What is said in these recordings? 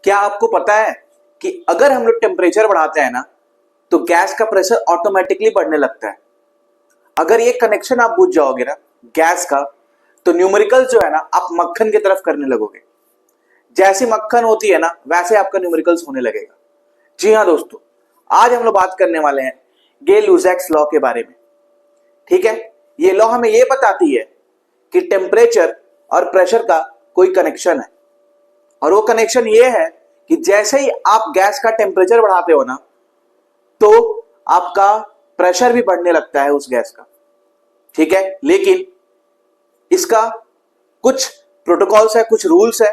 क्या आपको पता है कि अगर हम लोग टेम्परेचर बढ़ाते हैं ना तो गैस का प्रेशर ऑटोमेटिकली बढ़ने लगता है। अगर ये कनेक्शन आप बुझ जाओगे ना गैस का, तो न्यूमेरिकल जो है ना आप मक्खन की तरफ करने लगोगे। जैसी मक्खन होती है ना वैसे आपका न्यूमेरिकल्स होने लगेगा। जी हाँ दोस्तों, आज हम लोग बात करने वाले हैं गे-लुसैक्स लॉ के बारे में। ठीक है, ये लॉ हमें ये बताती है कि टेम्परेचर और प्रेशर का कोई कनेक्शन है, और वो कनेक्शन ये है कि जैसे ही आप गैस का टेम्परेचर बढ़ाते हो ना तो आपका प्रेशर भी बढ़ने लगता है उस गैस का। ठीक है, लेकिन इसका कुछ प्रोटोकॉल्स है, कुछ रूल्स है।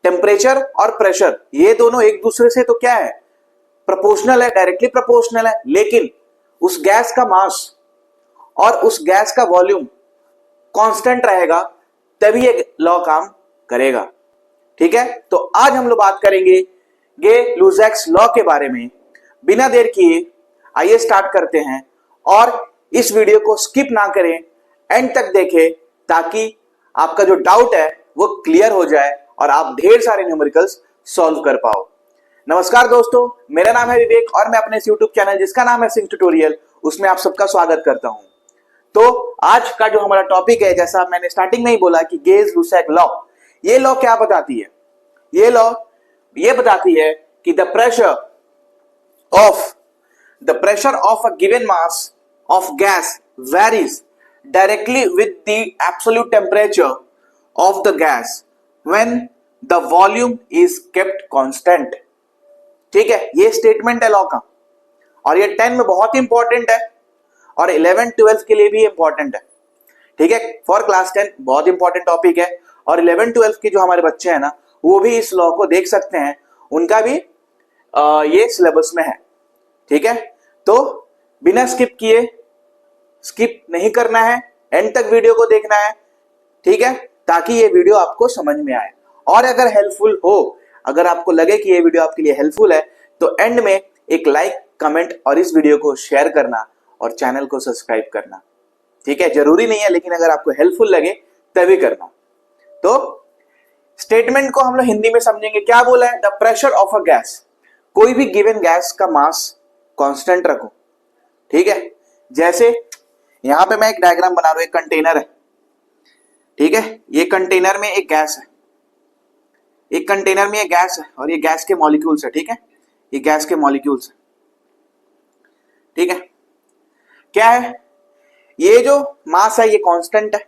टेम्परेचर और प्रेशर ये दोनों एक दूसरे से तो क्या है, प्रोपोर्शनल है, डायरेक्टली प्रोपोर्शनल है, लेकिन उस गैस का मास और उस गैस का वॉल्यूम कांस्टेंट रहेगा तभी ये लॉ काम करेगा। ठीक है, तो आज हम लोग बात करेंगे गे-लुसैक्स लॉ के बारे में। बिना देर किए आइए स्टार्ट करते हैं, और इस वीडियो को स्किप ना करें, एंड तक देखें ताकि आपका जो डाउट है वो क्लियर हो जाए और आप ढेर सारे न्यूमेरिकल्स सॉल्व कर पाओ। नमस्कार दोस्तों, मेरा नाम है विवेक और मैं अपने यूट्यूब चैनल जिसका नाम है सिंह ट्यूटोरियल उसमें आप सबका स्वागत करता हूं। तो आज का जो हमारा टॉपिक है, जैसा मैंने स्टार्टिंग में ही बोला कि गेज-लुसैक लॉ, ये लॉ क्या बताती है? ये लॉ ये बताती है कि the pressure of a given mass of gas varies directly with the absolute temperature of the gas when the volume is kept constant. ठीक है, ये स्टेटमेंट है लॉ का, और ये 10 में बहुत इंपॉर्टेंट है और 11-12 के लिए भी इंपॉर्टेंट है। ठीक है, फॉर क्लास 10 बहुत इंपॉर्टेंट टॉपिक है, और 11-12 के जो हमारे बच्चे हैं ना वो भी इस लॉ को देख सकते हैं, उनका भी ये सिलेबस में है। ठीक है, तो बिना स्किप किए, स्किप नहीं करना है, एंड तक वीडियो को देखना है। ठीक है, ताकि ये वीडियो आपको समझ में आए, और अगर हेल्पफुल हो, अगर आपको लगे कि ये वीडियो आपके लिए हेल्पफुल है तो एंड में एक लाइक, कमेंट और इस वीडियो को शेयर करना और चैनल को सब्सक्राइब करना। ठीक है, जरूरी नहीं है, लेकिन अगर आपको हेल्पफुल लगे तभी करना। तो स्टेटमेंट को हम लोग हिंदी में समझेंगे। क्या बोला है? The pressure of a gas, कोई भी गिवन गैस का मास कांस्टेंट रखो। ठीक है, जैसे यहां पे मैं एक डायग्राम बना रहा हूं, एक कंटेनर है। ठीक है, ये कंटेनर में एक गैस है, एक कंटेनर में ये गैस है और ये गैस के मॉलिक्यूल्स है। ठीक है, ये गैस के मॉलिक्यूल्स है। ठीक है, क्या है? ये जो मास है ये कांस्टेंट है।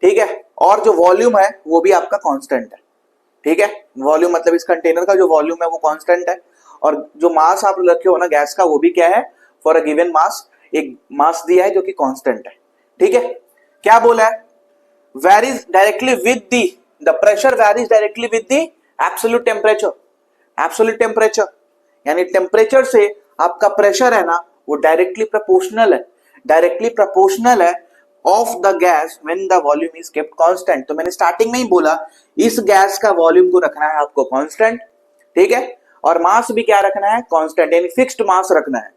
ठीक है, और जो वॉल्यूम है वो भी आपका कांस्टेंट है। ठीक है, वॉल्यूम मतलब इस कंटेनर का जो वॉल्यूम है वो कांस्टेंट है, और जो मास आप रखे हो ना गैस का वो भी क्या है, फॉर अ गिवन मास, एक मास दिया है जो कि कांस्टेंट है। ठीक है, क्या बोला है? Varies directly with the pressure varies directly with the absolute temperature. Absolute temperature यानी टेम्परेचर से आपका प्रेशर है ना वो डायरेक्टली प्रोपोर्शनल है, डायरेक्टली प्रोपोर्शनल है of the gas when the volume is kept constant. तो मैंने स्टार्टिंग में ही बोला, इस गैस का वॉल्यूम को रखना है आपको कांस्टेंट। ठीक है, और मास भी क्या रखना है? कांस्टेंट, यानी फिक्स्ड मास रखना है।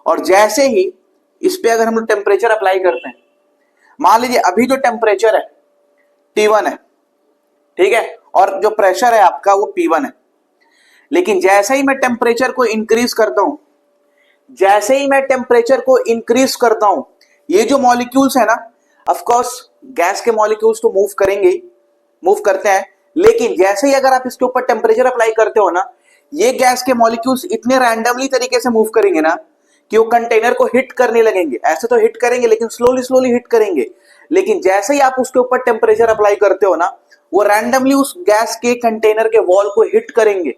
और जैसे ही इस पे अगर हम लोग टेम्परेचर अप्लाई करते हैं, मान लीजिए अभी जो टेम्परेचर है T1 है। ठीक है, और जो प्रेशर है आपका वो P1 है, लेकिन जैसे ही मैं टेम्परेचर को इंक्रीज करता हूं, जैसे ही मैं टेम्परेचर को इंक्रीज करता हूं, ये जो मॉलिक्यूल्स है ना, ऑफ कोर्स गैस के मॉलिक्यूल्स तो मूव करेंगे, मूव करते हैं, लेकिन जैसे ही अगर आप इसके ऊपर टेम्परेचर अप्लाई करते हो ना, ये गैस के मॉलिक्यूल्स इतने रैंडमली तरीके से मूव करेंगे ना कि वो कंटेनर को हिट करने लगेंगे। ऐसे तो हिट करेंगे लेकिन स्लोली स्लोली हिट करेंगे, लेकिन जैसे ही आप उसके ऊपर टेम्परेचर अप्लाई करते हो ना, वो रैंडमली उस गैस के कंटेनर के वॉल को हिट करेंगे,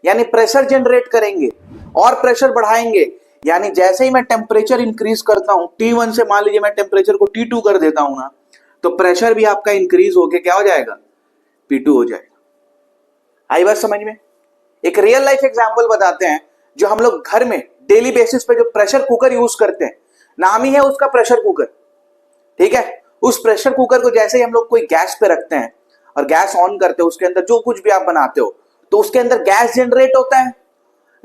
यानी प्रेशर जनरेट करेंगे और प्रेशर बढ़ाएंगे। यानी जैसे ही मैं टेम्परेचर इंक्रीज करता हूं T1 से, मान लीजिए मैं टेम्परेचर को T2 कर देता हूं ना, तो प्रेशर भी आपका इंक्रीज होके क्या हो जाएगा? P2 हो जाएगा। आई बात समझ में? एक रियल लाइफ एग्जांपल बताते हैं, जो हम लोग घर में डेली बेसिस पे जो प्रेशर कुकर यूज करते हैं, नाम ही है उसका प्रेशर कुकर। ठीक है, उस प्रेशर कुकर को जैसे ही हम लोग कोई गैस पे रखते हैं और गैस ऑन करते हो, उसके अंदर जो कुछ भी आप बनाते हो तो उसके अंदर गैस जनरेट होता है,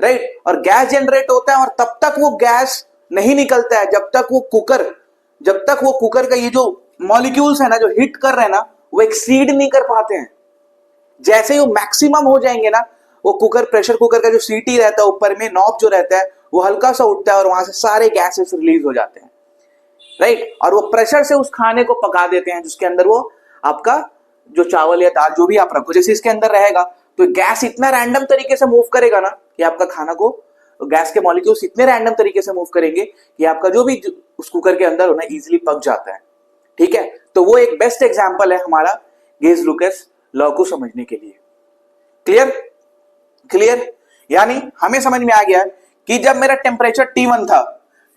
राइट? और गैस जनरेट होता है, और तब तक वो गैस नहीं निकलता है जब तक वो कुकर का ये जो मॉलिक्यूल्स है ना जो हिट कर रहे हैं ना वो एक्सीड नहीं कर पाते हैं। जैसे ही वो मैक्सिमम हो जाएंगे ना, वो कुकर, प्रेशर कुकर का जो सीटी रहता है ऊपर में नॉब जो रहता है वो हल्का सा उठता है और वहां से सारे गैसेस रिलीज हो जाते हैं, राइट। और वो प्रेशर से उस खाने को पका देते हैं जिसके अंदर वो आपका जो चावल या दाल जो भी आप रखो, जैसे इसके अंदर रहेगा तो गैस इतना रैंडम तरीके से मूव करेगा ना कि आपका खाना को, गैस के मॉलिक्यूल्स इतने रैंडम तरीके से मूव करेंगे कि आपका जो भी उस कुकर के अंदर होना इजीली पक जाता है, ठीक है। तो वो एक बेस्ट एग्जांपल है हमारा गेज-लुकास लॉ को समझने के लिए। क्लियर क्लियर, यानी हमें समझ में आ गया कि जब मेरा टेम्परेचर T1 था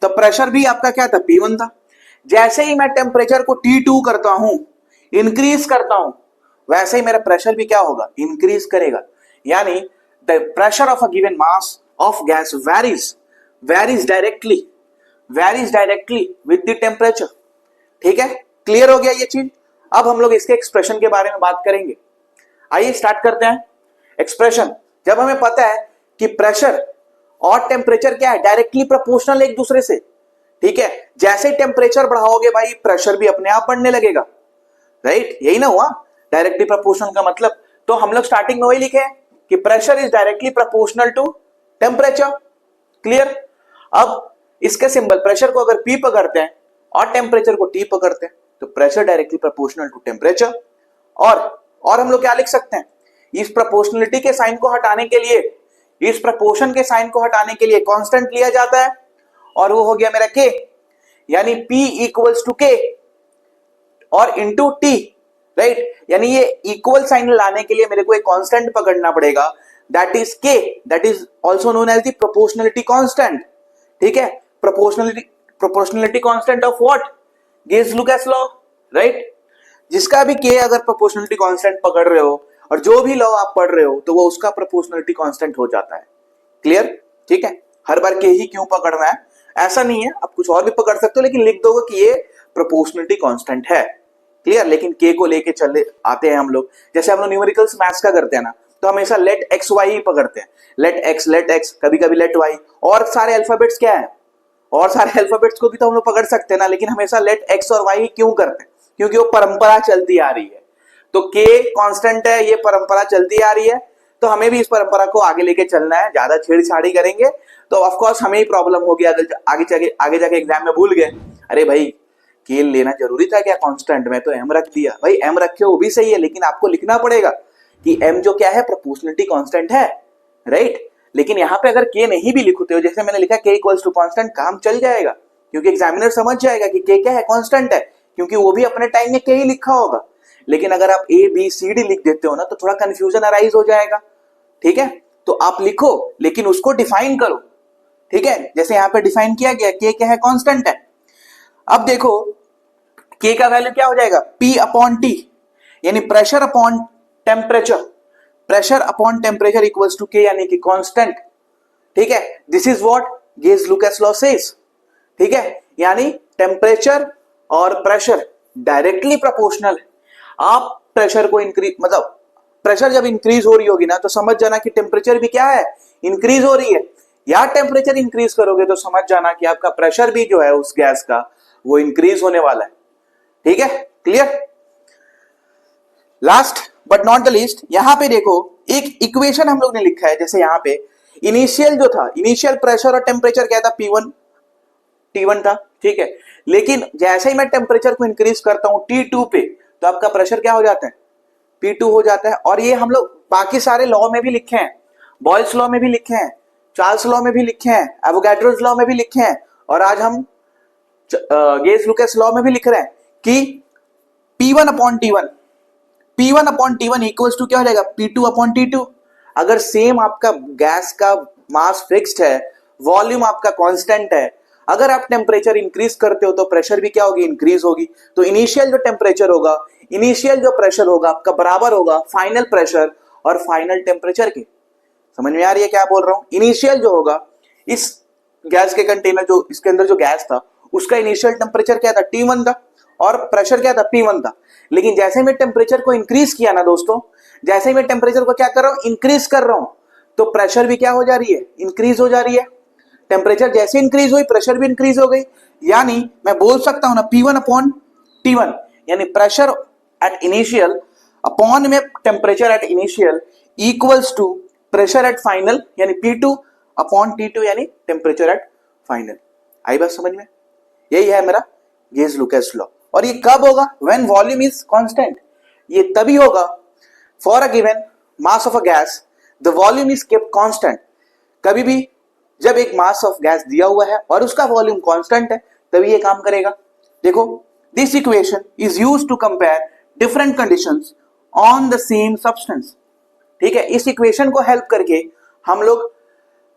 तो प्रेशर भी आपका क्या था, P1 था। जैसे ही मैं टेम्परेचर को T2 करता हूं, इंक्रीज करता हूं, वैसे ही मेरा प्रेशर भी क्या होगा, इंक्रीज करेगा। यानी the pressure of a given mass of gas varies directly with the temperature, ठीक है। क्लियर हो गया ये चीज। अब हम लोग इसके एक्सप्रेशन के बारे में बात करेंगे। आइए स्टार्ट करते हैं एक्सप्रेशन। जब हमें पता है कि प्रेशर और टेम्परेचर क्या है, डायरेक्टली प्रोपोर्शनल एक दूसरे से, ठीक है। जैसे टेम्परेचर बढ़ाओगे भाई प्रेशर भी अपने आप बढ़ने लगेगा, राइट। यही ना हुआ डायरेक्टली प्रोपोर्शनल का मतलब। तो हम लोग स्टार्टिंग में वही लिखे हैं कि pressure is directly proportional to temperature. Clear. अब इसके सिंबल, प्रेशर को अगर P पकड़ते हैं और टेम्परेचर को T पकड़ते हैं तो pressure directly proportional to temperature. और हम लोग क्या लिख सकते हैं, इस प्रोपोर्शनलिटी के साइन को हटाने के लिए, इस प्रपोर्शन के साइन को हटाने के लिए कांस्टेंट लिया जाता है और वो हो गया मेरा K, यानी P इक्वल्स टू K और इंटू T, राइट। यानी ये इक्वल साइन लाने के लिए मेरे को एक कांस्टेंट पकड़ना पड़ेगा, that is K, that is also known as the proportionality constant, ठीक है। प्रोपोर्शनलिटी कांस्टेंट ऑफ व्हाट, गेज-लुकास लॉ, राइट। जिसका भी K अगर प्रोपोर्शनलिटी कांस्टेंट पकड़ रहे हो और जो भी लॉ आप पढ़ रहे हो तो वो उसका प्रोपोर्शनलिटी कांस्टेंट हो जाता है। क्लियर, ठीक है। हर बार K ही क्यों पकड़ना है ऐसा नहीं है, आप कुछ और भी पकड़ सकते हो, लेकिन लिख दोगे कि ये प्रोपोर्शनलिटी कांस्टेंट है। क्लियर। लेकिन K को लेके चले आते हैं हम लोग, जैसे हम लोग न्यूमेरिकल्स मैथ्स का करते हैं ना, तो हमेशा लेट एक्स वाई ही पकड़ते हैं, लेट एक्स, कभी कभी लेट वाई। और सारे अल्फाबेट्स क्या है, और सारे अल्फाबेट्स को भी तो हम लोग पकड़ सकते हैं ना, लेकिन हमेशा लेट एक्स और वाई क्यों करते हैं, क्योंकि वो परंपरा चलती आ रही है। तो K कांस्टेंट है, ये परंपरा चलती आ रही है, तो हमें भी इस परंपरा को आगे लेके चलना है। ज्यादा छेड़छाड़ी करेंगे तो ऑफ कोर्स हमें ही प्रॉब्लम होगी, आगे जाके एग्जाम में भूल गए, अरे भाई K लेना जरूरी था क्या कांस्टेंट में, तो M रख दिया। भाई M रखे वो भी सही है, लेकिन आपको लिखना पड़ेगा कि M जो क्या है, प्रोपोर्शनलिटी कांस्टेंट है, राइट। लेकिन यहाँ पे अगर K नहीं भी लिखते हो, जैसे मैंने लिखा K इक्वल्स टू कांस्टेंट, काम चल जाएगा, क्योंकि एग्जामिनर समझ जाएगा कि K क्या है, कांस्टेंट है, क्योंकि वो भी अपने टाइम में K ही लिखा होगा। लेकिन अगर आप A B C D लिख देते हो ना तो थोड़ा कंफ्यूजन अराइज हो जाएगा, ठीक है। तो आप लिखो लेकिन उसको डिफाइन करो, ठीक है। जैसे यहाँ पे डिफाइन किया गया, K क्या है, कांस्टेंट है। अब देखो K का वैल्यू क्या हो जाएगा, P अपॉन T, यानी pressure upon temperature equals to K, यानी कि कांस्टेंट, ठीक है। दिस इज व्हाट गेज-लुकास लॉ सेज, ठीक है। यानी टेम्परेचर और प्रेशर डायरेक्टली प्रोपोर्शनल है। आप प्रेशर को मतलब प्रेशर जब इंक्रीज हो रही होगी ना तो समझ जाना कि टेम्परेचर भी क्या है, इंक्रीज हो रही है। या टेम्परेचर इंक्रीज करोगे तो समझ जाना कि आपका प्रेशर भी जो है उस गैस का वो इंक्रीज होने वाला है, ठीक है। Clear. Last but not the least, यहां पे देखो एक इक्वेशन हम लोग ने लिखा है। जैसे यहाँ पे इनिशियल जो था, इनिशियल प्रेशर और टेम्परेचर क्या था, T1 था, ठीक है। लेकिन जैसे ही मैं टेम्परेचर को इंक्रीज करता हूं T2 पे तो आपका प्रेशर क्या हो जाता है, P2 हो जाता है। और ये हम लोग बाकी सारे लॉ में भी लिखे हैं, बॉयल्स लॉ में भी लिखे हैं, चार्ल्स लॉ में भी लिखे हैं, एवोगाड्रोस लॉ में भी लिखे हैं, और आज हम गेज-लुकास लॉ में भी लिख रहे हैं कि P1 upon T1 equals to क्या हो जाएगा, P2 अपॉन T2। अगर सेम आपका गैस का मास फिक्स्ड है, वॉल्यूम आपका कांस्टेंट है, अगर आप टेम्परेचर इंक्रीज करते हो तो प्रेशर भी क्या होगी, इंक्रीज होगी। तो इनिशियल जो टेम्परेचर होगा, इनिशियल जो प्रेशर होगा आपका बराबर होगा फाइनल प्रेशर और फाइनल टेम्परेचर के। समझ में आ रही है क्या बोल रहा हूं। इनिशियल जो होगा इस गैस के कंटेनर, जो इसके अंदर जो गैस था उसका इनिशियल टेम्परेचर क्या था, T1 था, और प्रेशर क्या था, P1 था। लेकिन जैसे मैं टेम्परेचर को इंक्रीज किया ना दोस्तों, जैसे मैं टेम्परेचर को क्या कर रहा हूं, इंक्रीज कर रहा हूं, तो प्रेशर भी क्या हो जा रही है, इंक्रीज हो जा रही है। टेम्परेचर जैसे इंक्रीज हुई प्रेशर भी इंक्रीज हो गई। यानी मैं बोल सकता हूं ना P1 अपॉन T1, यानी प्रेशर एट इनिशियल अपॉन में temperature at initial equals to pressure at final यानी P2 अपॉन T2 यानी टेम्परेचर एट फाइनल। आई बात समझ में? यही है मेरा गेज लुकास लॉ। और ये कब होगा? When volume is constant. ये तभी होगा for a given mass of a gas the volume is kept constant. कभी भी जब एक मास ऑफ गैस दिया हुआ है और उसका वॉल्यूम कांस्टेंट है तभी ये काम करेगा। देखो, this equation is used to compare different conditions on the same substance. ठीक है, इस इक्वेशन को हेल्प करके हम लोग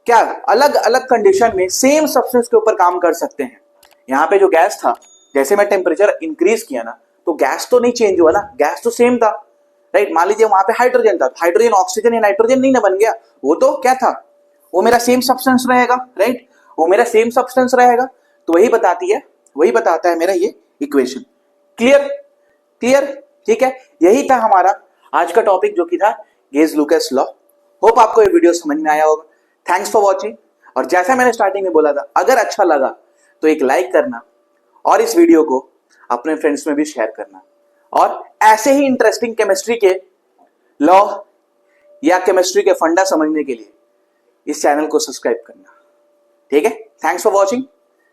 क्या अलग अलग कंडीशन में सेम सब्सटेंस के ऊपर काम कर सकते हैं। यहाँ पे जो गैस था, जैसे मैं टेम्परेचर इंक्रीज किया ना, तो गैस तो नहीं चेंज हुआ ना, गैस तो सेम था, राइट। मान लीजिए वहां पे हाइड्रोजन था, हाइड्रोजन ऑक्सीजन या नाइट्रोजन नहीं ना बन गया, वो तो क्या था, वो मेरा सेम सब्सटेंस रहेगा, राइट, वो मेरा सेम सब्सटेंस रहेगा। तो वही बताती है, वही बताता है मेरा ये इक्वेशन। क्लियर? क्लियर? ठीक है, यही था हमारा आज का टॉपिक जो कि था गेज लुकास लॉ। होप आपको ये वीडियो समझ में आया होगा। Thanks for watching. और जैसा मैंने स्टार्टिंग में बोला था, अगर अच्छा लगा तो एक लाइक करना और इस वीडियो को अपने फ्रेंड्स में भी शेयर करना। और ऐसे ही इंटरेस्टिंग केमिस्ट्री के लॉ या केमिस्ट्री के फंडा समझने के लिए इस चैनल को सब्सक्राइब करना। ठीक है, थैंक्स फॉर वॉचिंग।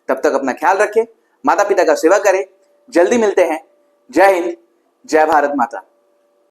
तब तक अपना ख्याल रखें, माता पिता का सेवा करें। जल्दी मिलते हैं। जय हिंद, जय भारत माता।